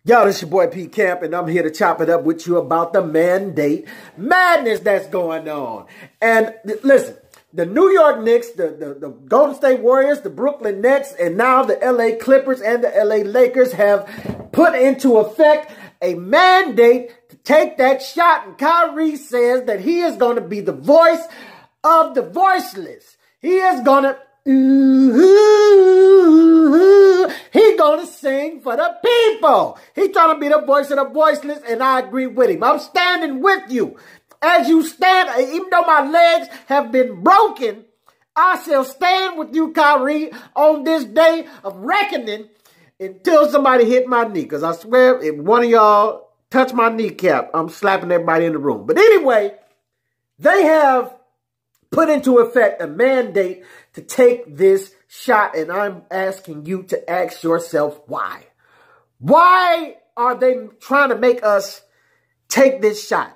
Y'all, this your boy P Camp, and I'm here to chop it up with you about the mandate madness that's going on. And listen, the New York Knicks, the Golden State Warriors, the Brooklyn Nets, and now the LA Clippers and the LA Lakers have put into effect a mandate to take that shot. And Kyrie says that he is going to be the voice of the voiceless. He is going to... He gonna sing for the people. He trying to be the voice of the voiceless, and I agree with him. I'm standing with you. As you stand, even though my legs have been broken, I shall stand with you, Kyrie, on this day of reckoning until somebody hit my knee. Because I swear, if one of y'all touch my kneecap, I'm slapping everybody in the room. But anyway, they have put into effect a mandate to take this shot, and I'm asking you to ask yourself why. Why are they trying to make us take this shot?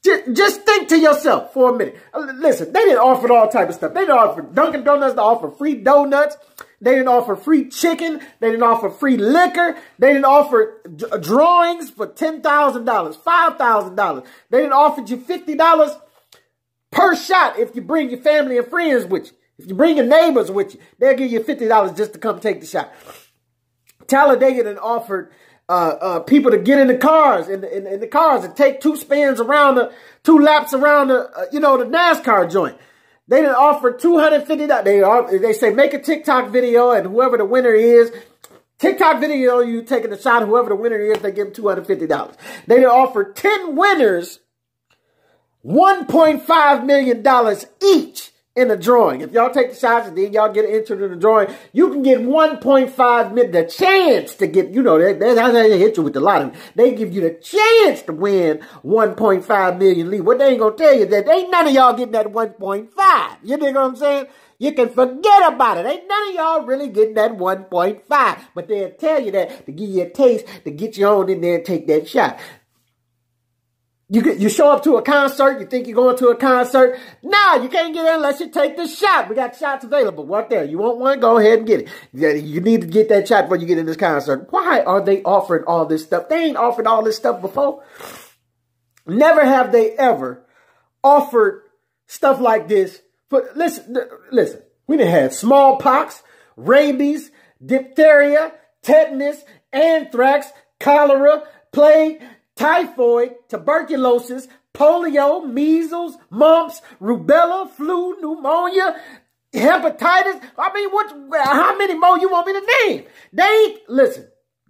Just think to yourself for a minute. Listen, they didn't offer all type of stuff. They didn't offer Dunkin' Donuts to offer free donuts. They didn't offer free chicken. They didn't offer free liquor. They didn't offer drawings for $10,000, $5,000. They didn't offer you $50 per shot if you bring your family and friends with you. If you bring your neighbors with you, they'll give you $50 just to come take the shot. Talladega then offered people to get in the cars, in the cars, and take two laps around the NASCAR joint. They didn't offer $250. They say make a TikTok video, and whoever the winner is, TikTok video, you taking the shot. Whoever the winner is, they give them $250. They didn't offer 10 winners $1.5 million each in the drawing. If y'all take the shots and then y'all get entered in the drawing, you can get 1.5 million, the chance to get, that's how they hit you with the lottery. They give you the chance to win 1.5 million lead. What they ain't gonna tell you that ain't none of y'all getting that 1.5. You dig what I'm saying? You can forget about it. Ain't none of y'all really getting that 1.5. But they'll tell you that to give you a taste, to get you on in there and take that shot. You show up to a concert, you think you're going to a concert. Nah, you can't get in unless you take the shot. We got shots available right there. You want one? Go ahead and get it. You need to get that shot before you get in this concert. Why are they offering all this stuff? They ain't offered all this stuff before. Never have they ever offered stuff like this. But listen, we done had smallpox, rabies, diphtheria, tetanus, anthrax, cholera, plague, typhoid, tuberculosis, polio, measles, mumps, rubella, flu, pneumonia, hepatitis. I mean, how many more you want me to name? Listen,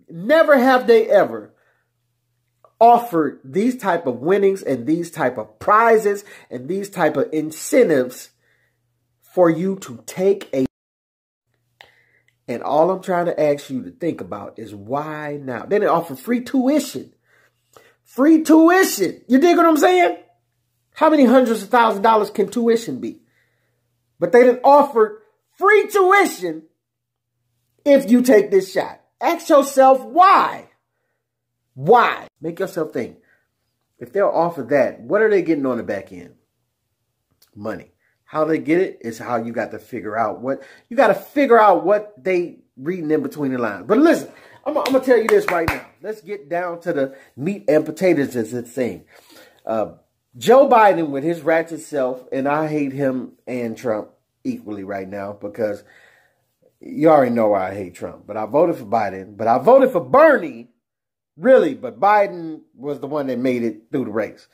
never have they ever offered these type of winnings and these type of prizes and these type of incentives for you to take a... And all I'm trying to ask you to think about is why now? They didn't offer free tuition. Free tuition. You dig what I'm saying? How many hundreds of thousands of dollars can tuition be? But they didn't offer free tuition if you take this shot. Ask yourself why. Why? Make yourself think. If they'll offer that, what are they getting on the back end? Money. How they get it is how you got to figure out what they reading in between the lines. But listen, I'm going to tell you this right now. Let's get down to the meat and potatoes as it's saying. Joe Biden with his ratchet self, and I hate him and Trump equally right now because you already know why I hate Trump. But I voted for Biden. But I voted for Bernie, really. But Biden was the one that made it through the race.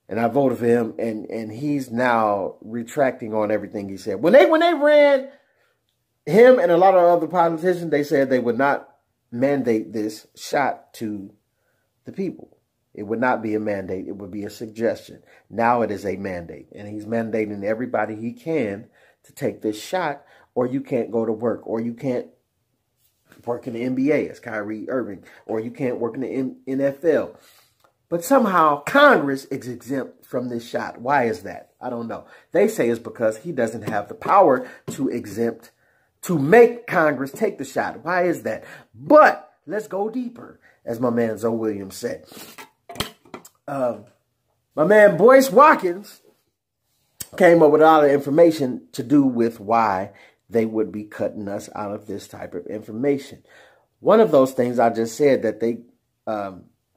And I voted for him, and he's now retracting on everything he said. When they ran him and a lot of other politicians, they said they would not mandate this shot to the people. It would not be a mandate. It would be a suggestion. Now it is a mandate. And he's mandating everybody he can to take this shot, or you can't go to work, or you can't work in the NBA as Kyrie Irving, or you can't work in the NFL. But somehow Congress is exempt from this shot. Why is that? I don't know. They say it's because he doesn't have the power to make Congress take the shot. Why is that? But let's go deeper, as my man Zoe Williams said. My man Boyce Watkins came up with a lot of information to do with why they would be cutting us out of this type of information. One of those things I just said that they,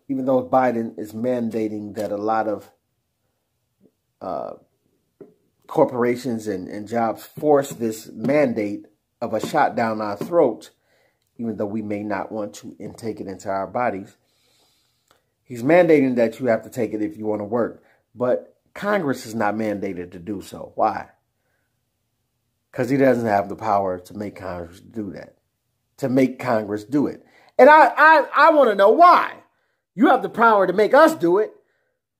even though Biden is mandating that a lot of corporations and jobs force this mandate of a shot down our throats, even though we may not want to intake it into our bodies, he's mandating that you have to take it if you want to work. But Congress is not mandated to do so. Why? Because he doesn't have the power to make Congress do that, to make Congress do it. And I want to know why. You have the power to make us do it.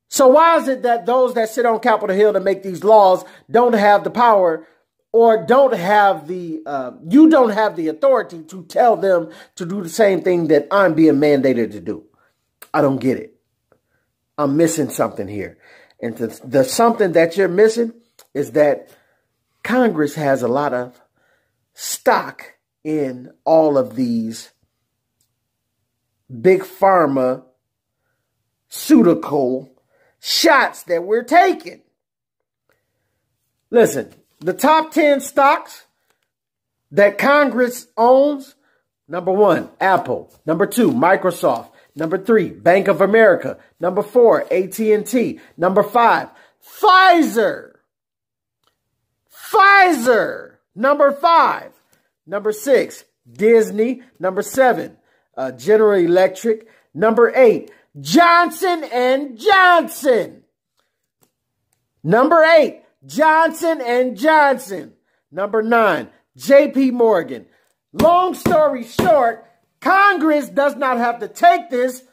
So why is it that those that sit on Capitol Hill to make these laws don't have the power, or don't have the, you don't have the authority to tell them to do the same thing that I'm being mandated to do? I don't get it. I'm missing something here. And the something that you're missing is that Congress has a lot of stock in all of these big pharmaceutical shots that we're taking. Listen, the top 10 stocks that Congress owns: number 1, Apple. Number 2, Microsoft. Number 3, Bank of America. Number 4, AT&T. Number 5, Pfizer. Number 5. Number 6, Disney. Number 7, General Electric. Number 8, Johnson & Johnson. Number 8, Johnson & Johnson. Number 9, JP Morgan. Long story short, Congress does not have to take this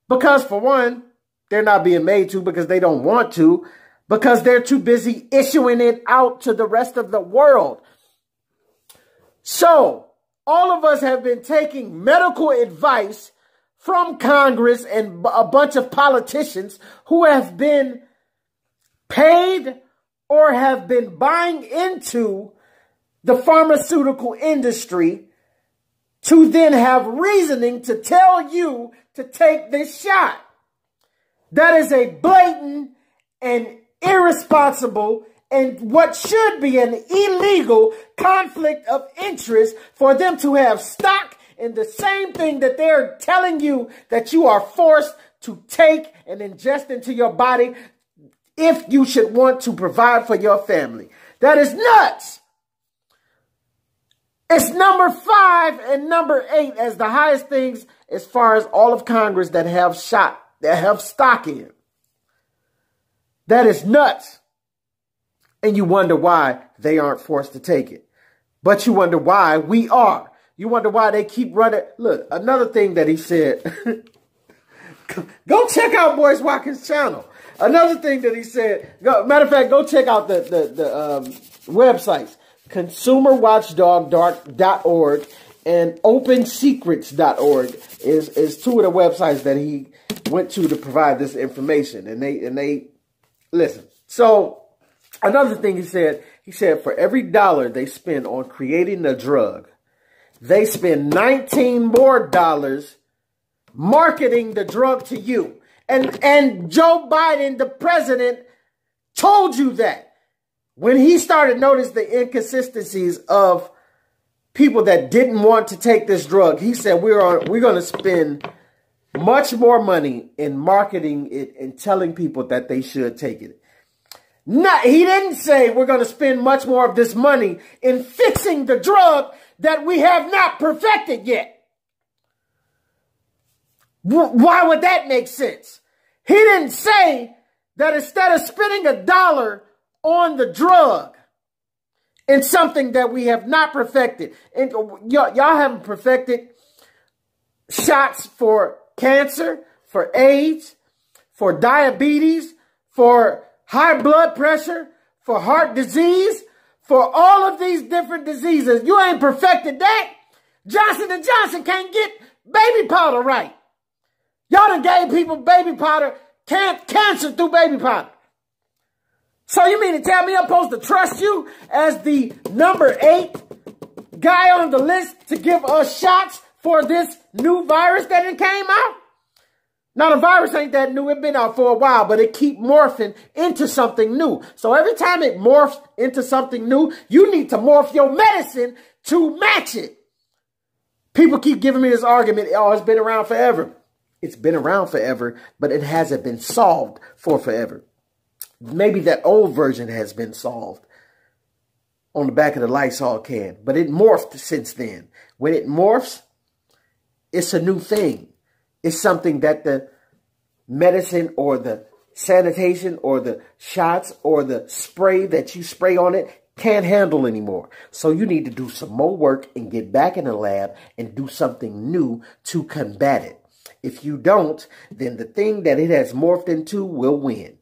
because, for one, they're not being made to because they don't want to, because they're too busy issuing it out to the rest of the world. So, all of us have been taking medical advice from Congress and a bunch of politicians who have been paid or have been buying into the pharmaceutical industry to then have reasoning to tell you to take this shot. That is a blatant and irresponsible and what should be an illegal conflict of interest for them to have stock in the same thing that they're telling you that you are forced to take and ingest into your body if you should want to provide for your family. That is nuts. It's number 5 and number 8 as the highest things as far as all of Congress that have stock in. That is nuts. And you wonder why they aren't forced to take it. But you wonder why we are. You wonder why they keep running. Look, another thing that he said. Go check out Boyce Watkins' channel. Another thing that he said. Matter of fact, go check out the websites. ConsumerWatchdog.org and OpenSecrets.org is 2 of the websites that he went to provide this information. And they listen. So another thing he said for every dollar they spend on creating a drug, they spend $19 more marketing the drug to you. And Joe Biden, the president, told you that. When he started noticing the inconsistencies of people that didn't want to take this drug, he said, we're going to spend much more money in marketing it and telling people that they should take it. He didn't say we're going to spend much more of this money in fixing the drug that we have not perfected yet. Why would that make sense? He didn't say that instead of spending $1 on the drug in something that we have not perfected, and y'all haven't perfected shots for cancer, for AIDS, for diabetes, for high blood pressure, for heart disease, for all of these different diseases. You ain't perfected that. Johnson & Johnson can't get baby powder right. Y'all done gave people baby powder, cancer through baby powder. So you mean to tell me I'm supposed to trust you as the number 8 guy on the list to give us shots for this new virus that it came out? Now, the virus ain't that new. It's been out for a while, but it keep morphing into something new. So every time it morphs into something new, you need to morph your medicine to match it. People keep giving me this argument, oh, it's been around forever. It's been around forever, but it hasn't been solved for forever. Maybe that old version has been solved on the back of the Lysol can, but it morphed since then. When it morphs, it's a new thing. It's something that the medicine or the sanitation or the shots or the spray that you spray on it can't handle anymore. So you need to do some more work and get back in the lab and do something new to combat it. If you don't, then the thing that it has morphed into will win.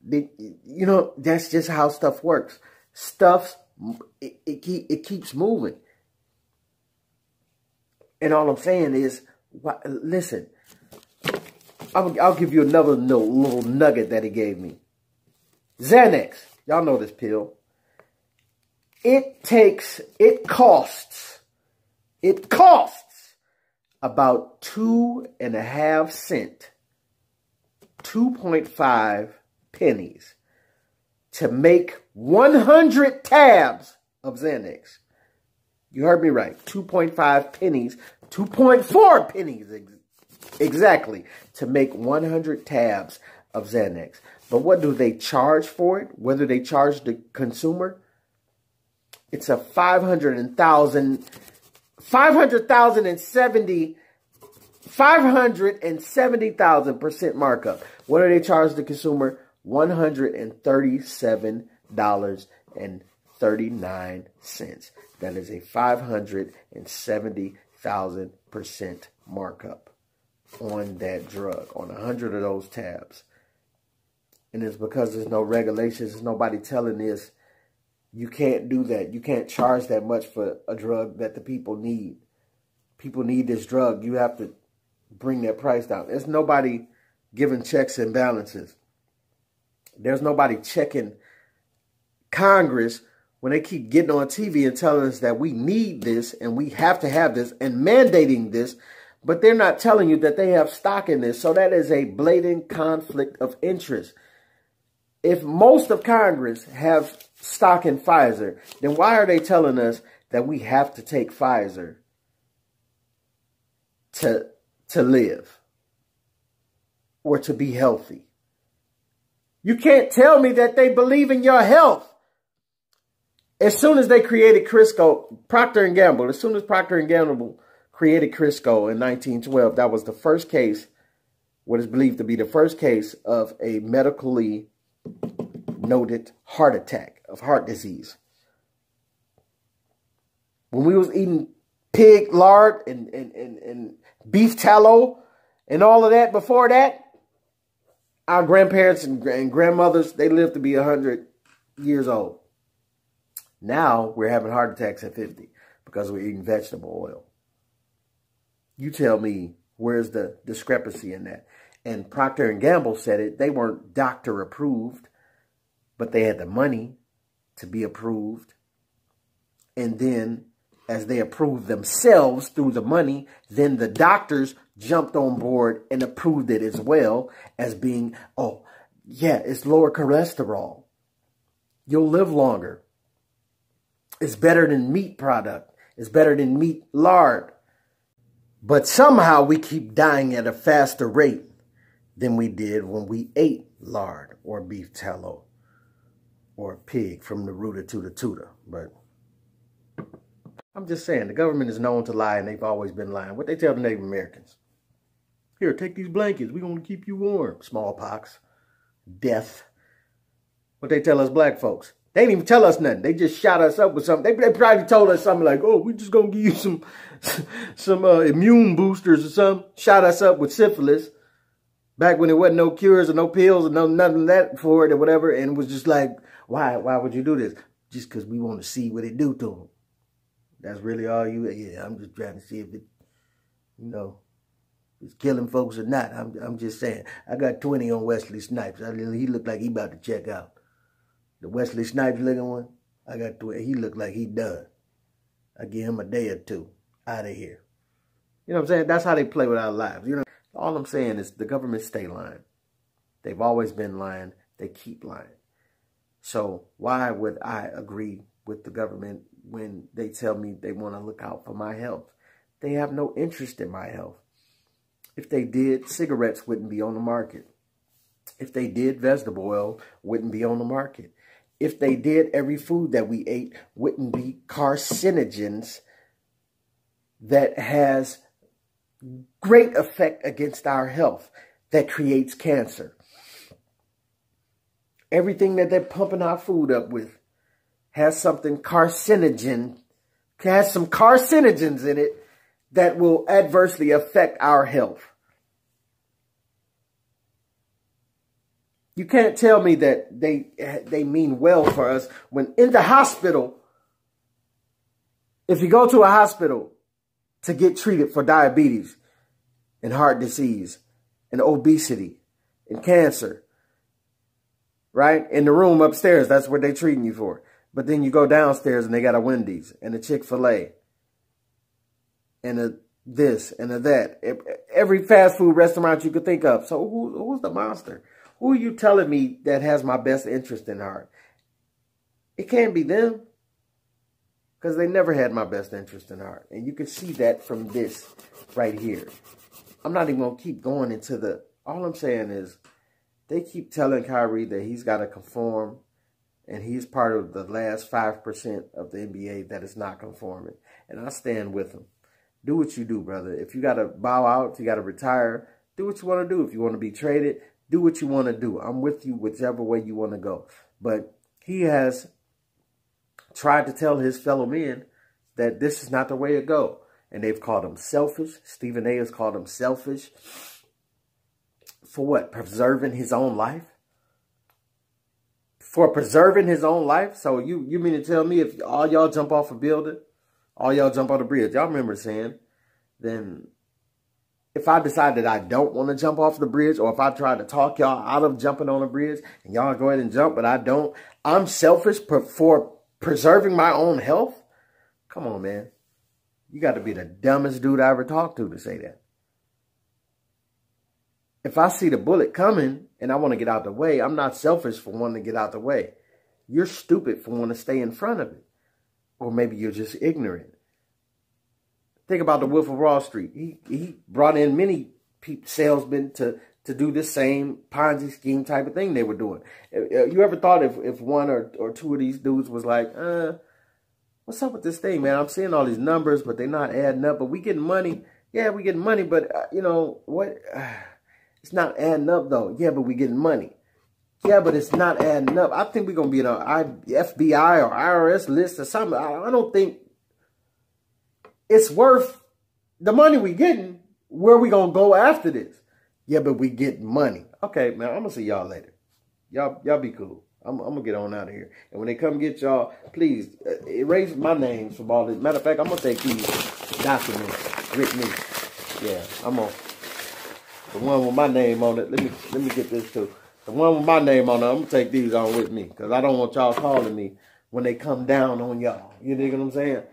You know, that's just how stuff works. It keeps moving. And all I'm saying is, listen, I'll give you another little nugget that he gave me. Xanax. Y'all know this pill. It costs about 2.5 cents, 2.5 pennies to make 100 tabs of Xanax. You heard me right. 2.5 pennies, 2.4 pennies exactly to make 100 tabs of Xanax. But what do they charge for it? Whether they charge the consumer? It's a 570,000% markup. What do they charge the consumer? $137.39. That is a 570,000% markup on that drug, on 100 of those tabs. And it's because there's no regulations, there's nobody telling this. You can't do that. You can't charge that much for a drug that the people need. People need this drug. You have to bring that price down. There's nobody giving checks and balances. There's nobody checking Congress when they keep getting on TV and telling us that we need this and we have to have this and mandating this, but they're not telling you that they have stock in this. So that is a blatant conflict of interest. If most of Congress have stock in Pfizer, then why are they telling us that we have to take Pfizer to live or to be healthy? You can't tell me that they believe in your health. As soon as they created Crisco, Procter & Gamble, as soon as Procter & Gamble created Crisco in 1912, that was the first case, what is believed to be the first case of a medically noted heart attack, of heart disease. When we was eating pig lard and beef tallow and all of that before that, our grandparents and grandmothers, they lived to be 100 years old. Now we're having heart attacks at 50 because we're eating vegetable oil. You tell me, where's the discrepancy in that? And Procter & Gamble said it. They weren't doctor approved, but they had the money to be approved. And then as they approved themselves through the money, then the doctors jumped on board and approved it as well as being, oh, yeah, it's lower cholesterol. You'll live longer. It's better than meat product. It's better than meat lard. But somehow we keep dying at a faster rate than we did when we ate lard or beef tallow or pig from the rooter to the tutor. But I'm just saying, the government is known to lie, and they've always been lying. What they tell the Native Americans? Here, take these blankets. We're going to keep you warm. Smallpox. Death. What they tell us black folks? They didn't even tell us nothing. They just shot us up with something. They probably told us something like, oh, we're just going to give you some immune boosters or something. Shot us up with syphilis. Back when there wasn't no cures or no pills or nothing of that for it or whatever. And it was just like, why would you do this? Just because we want to see what it do to them. That's really all you... Yeah, I'm just trying to see if it, you know, it's killing folks or not. I'm just saying. I got 20 on Wesley Snipes. He looked like he about to check out. The Wesley Snipes looking one, I got 20. He looked like he done. I give him a day or two out of here. You know what I'm saying? That's how they play with our lives. You know, all I'm saying is the government stay lying. They've always been lying. They keep lying. So why would I agree with the government when they tell me they want to look out for my health. They have no interest in my health. If they did, cigarettes wouldn't be on the market. If they did, vegetable oil wouldn't be on the market. If they did, every food that we ate wouldn't be carcinogens that has great effect against our health, that creates cancer. Everything that they're pumping our food up with has something carcinogen, has some carcinogens in it that will adversely affect our health. You can't tell me that they mean well for us when in the hospital, if you go to a hospital to get treated for diabetes and heart disease and obesity and cancer, right? In the room upstairs, that's what they're treating you for. But then you go downstairs and they got a Wendy's and a Chick-fil-A and a this and a that. Every fast food restaurant you could think of. So who's the monster? Who are you telling me that has my best interest in heart? It can't be them, because they never had my best interest in heart. And you can see that from this right here. I'm not even going to keep going into the... All I'm saying is they keep telling Kyrie that he's got to conform, and he's part of the last 5% of the NBA that is not conforming. And I stand with him. Do what you do, brother. If you got to bow out, if you got to retire, do what you want to do. If you want to be traded, do what you want to do. I'm with you whichever way you want to go. But he has tried to tell his fellow men that this is not the way to go. And they've called him selfish. Stephen A. has called him selfish. For what? Preserving his own life? For preserving his own life? So you mean to tell me if all y'all jump off a building, all y'all jump on the bridge, y'all remember saying, then if I decide that I don't want to jump off the bridge, or if I try to talk y'all out of jumping on the bridge and y'all go ahead and jump, but I don't, I'm selfish for preserving my own health? Come on, man. You got to be the dumbest dude I ever talked to say that. If I see the bullet coming and I want to get out the way, I'm not selfish for wanting to get out the way. You're stupid for wanting to stay in front of it. Or maybe you're just ignorant. Think about the Wolf of Wall Street. He brought in many salesmen to do this same Ponzi scheme type of thing they were doing. You ever thought if one or two of these dudes was like, what's up with this thing, man? I'm seeing all these numbers, but they're not adding up. But we getting money. Yeah, we getting money, but you know what? It's not adding up, though. Yeah, but we getting money. Yeah, but it's not adding up. I think we're going to be on an FBI or IRS list or something. I don't think it's worth the money we getting. Where we going to go after this? Yeah, but we get money. Okay, man, I'm going to see y'all later. Y'all be cool. I'm going to get on out of here. And when they come get y'all, please erase my names from all this. Matter of fact, I'm going to take these documents with me. Yeah, I'm going to. The one with my name on it. Let me get this too. The one with my name on it, I'm going to take these on with me. Because I don't want y'all calling me when they come down on y'all. You dig what I'm saying?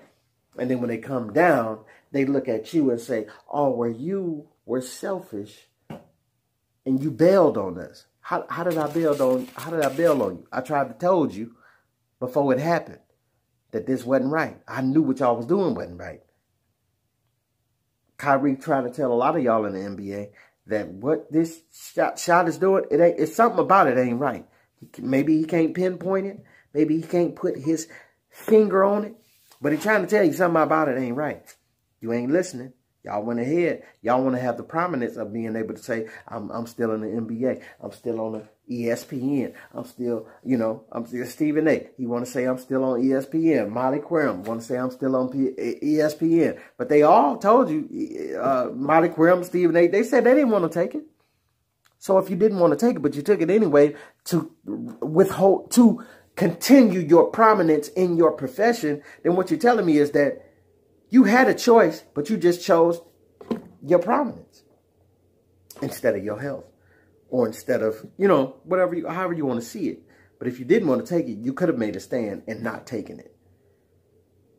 And then when they come down, they look at you and say, oh, well, you were selfish and you bailed on us. How did I bail on you? I tried to told you before it happened that this wasn't right. I knew what y'all was doing wasn't right. Kyrie trying to tell a lot of y'all in the NBA that what this shot is doing, it's something about it ain't right. Maybe he can't pinpoint it. Maybe he can't put his finger on it. But he's trying to tell you something about it ain't right. You ain't listening. Y'all went ahead. Y'all want to have the prominence of being able to say, I'm still in the NBA. I'm still on the ESPN. I'm still, I'm still Stephen A. He want to say I'm still on ESPN. Molly Querim want to say I'm still on ESPN. But they all told you, Molly Querim, Stephen A., they said they didn't want to take it. So if you didn't want to take it, but you took it anyway to withhold, to continue your prominence in your profession, then what you're telling me is that you had a choice, but you just chose your prominence instead of your health, or instead of, however you want to see it. But if you didn't want to take it, you could have made a stand and not taken it.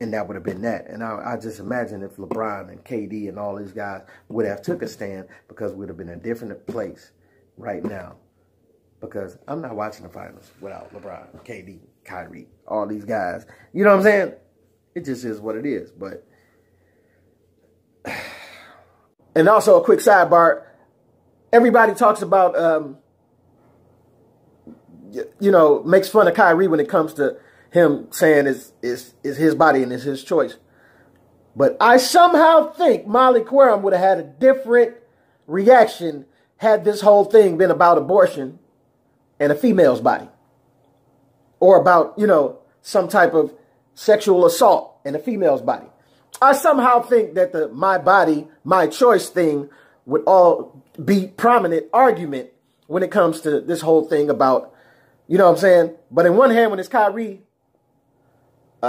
And that would have been that. And I just imagine if LeBron and KD and all these guys would have took a stand, because we'd have been in a different place right now. Because I'm not watching the finals without LeBron and KD. Kyrie, all these guys. You know what I'm saying? It just is what it is. But, and also a quick sidebar. Everybody talks about, you know, makes fun of Kyrie when it comes to him saying it's his body and it's his choice. But I somehow think Molly Quorum would have had a different reaction had this whole thing been about abortion and a female's body. Or about, you know, some type of sexual assault in a female's body. I somehow think that the my body, my choice thing would all be prominent argument when it comes to this whole thing about, you know what I'm saying? But in one hand, when it's Kyrie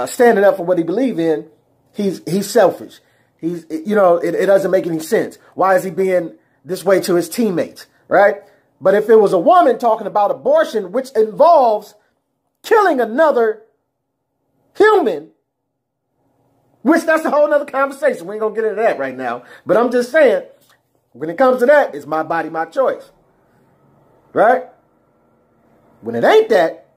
standing up for what he believes in, he's selfish. He's, you know, it doesn't make any sense. Why is he being this way to his teammates, right? But if it was a woman talking about abortion, which involves killing another human, which that's a whole nother conversation. We ain't gonna get into that right now. But I'm just saying, when it comes to that, it's my body, my choice. Right? When it ain't that,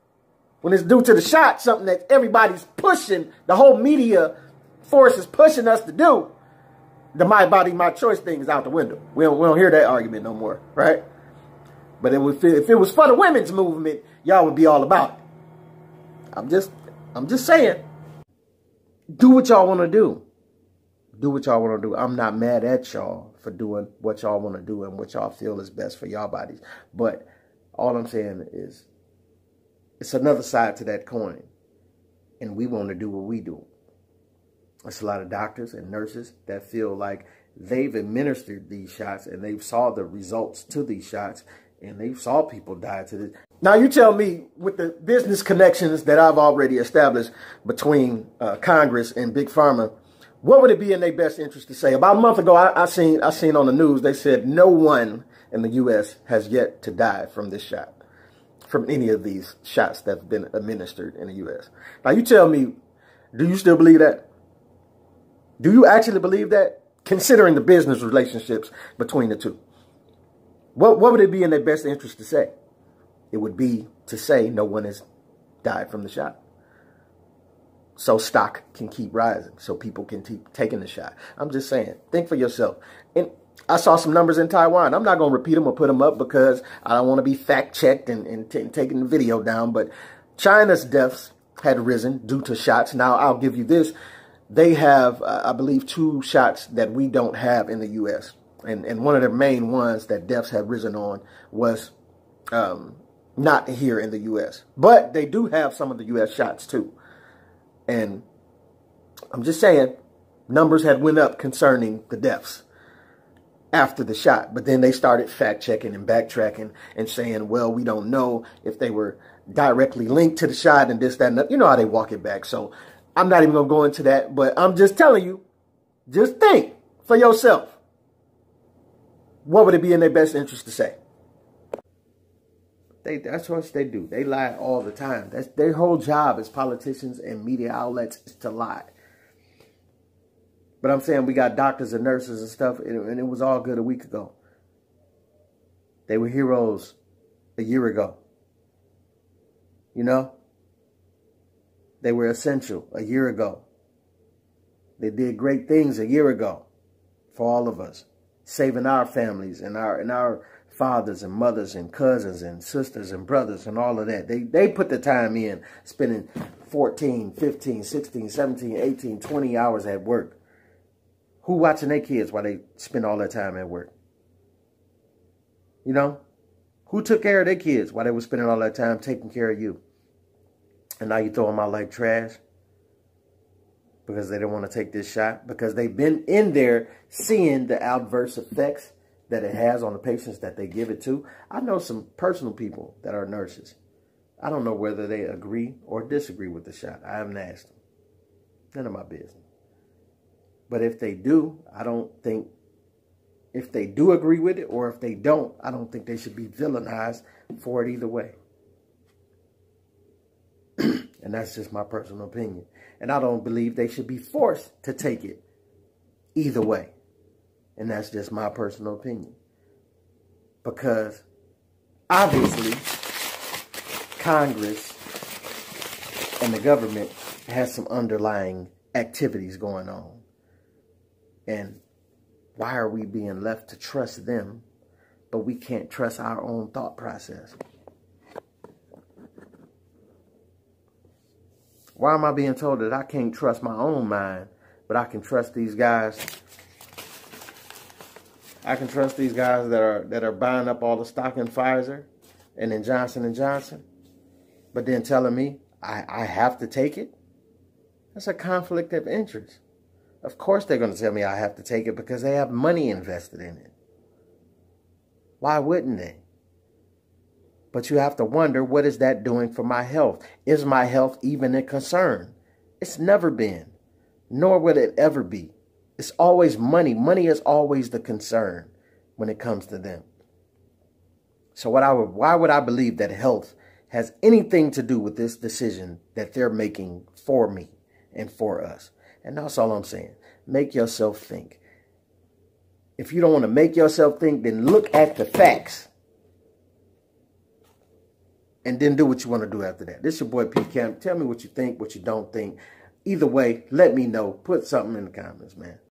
when it's due to the shot, something that everybody's pushing, the whole media force is pushing us to do, the my body, my choice thing is out the window. We don't hear that argument no more, right? But if it was for the women's movement, y'all would be all about it. I'm just saying, do what y'all want to do. Do what y'all want to do. I'm not mad at y'all for doing what y'all want to do and what y'all feel is best for y'all bodies. But all I'm saying is it's another side to that coin. And we want to do what we do. There's a lot of doctors and nurses that feel like they've administered these shots and they've saw the results to these shots and they saw people die to this. Now, you tell me, with the business connections that I've already established between Congress and Big Pharma, what would it be in their best interest to say? About a month ago, I seen on the news, they said no one in the U.S. has yet to die from this shot, from any of these shots that have been administered in the U.S. Now, you tell me, do you still believe that? Do you actually believe that, considering the business relationships between the two? What would it be in their best interest to say? It would be to say no one has died from the shot. So stock can keep rising, so people can keep taking the shot. I'm just saying, think for yourself. And I saw some numbers in Taiwan. I'm not going to repeat them or put them up because I don't want to be fact-checked and taking the video down. But China's deaths had risen due to shots. Now, I'll give you this. They have, I believe, 2 shots that we don't have in the U.S. And one of the main ones that deaths had risen on was not here in the U.S. But they do have some of the U.S. shots, too. And I'm just saying, numbers had went up concerning the deaths after the shot. But then they started fact-checking and backtracking and saying, well, we don't know if they were directly linked to the shot and this, that, and that. You know how they walk it back. So I'm not even going to go into that. But I'm just telling you, just think for yourself. What would it be in their best interest to say? That's what they do. They lie all the time. That's their whole job as politicians and media outlets, is to lie. But I'm saying we got doctors and nurses and stuff, and it was all good a week ago. They were heroes a year ago. You know? They were essential a year ago. They did great things a year ago for all of us, saving our families and our fathers and mothers and cousins and sisters and brothers and all of that. They put the time in, spending 14, 15, 16, 17, 18, 20 hours at work. Who watching their kids while they spend all that time at work? You know? Who took care of their kids while they were spending all that time taking care of you? And now you throw them out like trash because they don't want to take this shot, because they've been in there seeing the adverse effects that it has on the patients that they give it to. I know some personal people that are nurses. I don't know whether they agree or disagree with the shot. I haven't asked them. None of my business. But if they do, I don't think, if they do agree with it or if they don't, I don't think they should be villainized for it either way. And that's just my personal opinion. And I don't believe they should be forced to take it either way. And that's just my personal opinion. Because obviously, Congress And the government has some underlying activities going on. And why are we being left to trust them, but we can't trust our own thought process? Why am I being told that I can't trust my own mind, but I can trust these guys? I can trust these guys that are buying up all the stock in Pfizer and in Johnson & Johnson, but then telling me I have to take it? That's a conflict of interest. Of course they're going to tell me I have to take it because they have money invested in it. Why wouldn't they? But you have to wonder, what is that doing for my health? Is my health even a concern? It's never been, nor will it ever be. It's always money. Money is always the concern when it comes to them. So why would I believe that health has anything to do with this decision that they're making for me and for us? And that's all I'm saying. Make yourself think. If you don't want to make yourself think, then look at the facts. And then do what you want to do after that. This is your boy P. Camp. Tell me what you think, what you don't think. Either way, let me know. Put something in the comments, man.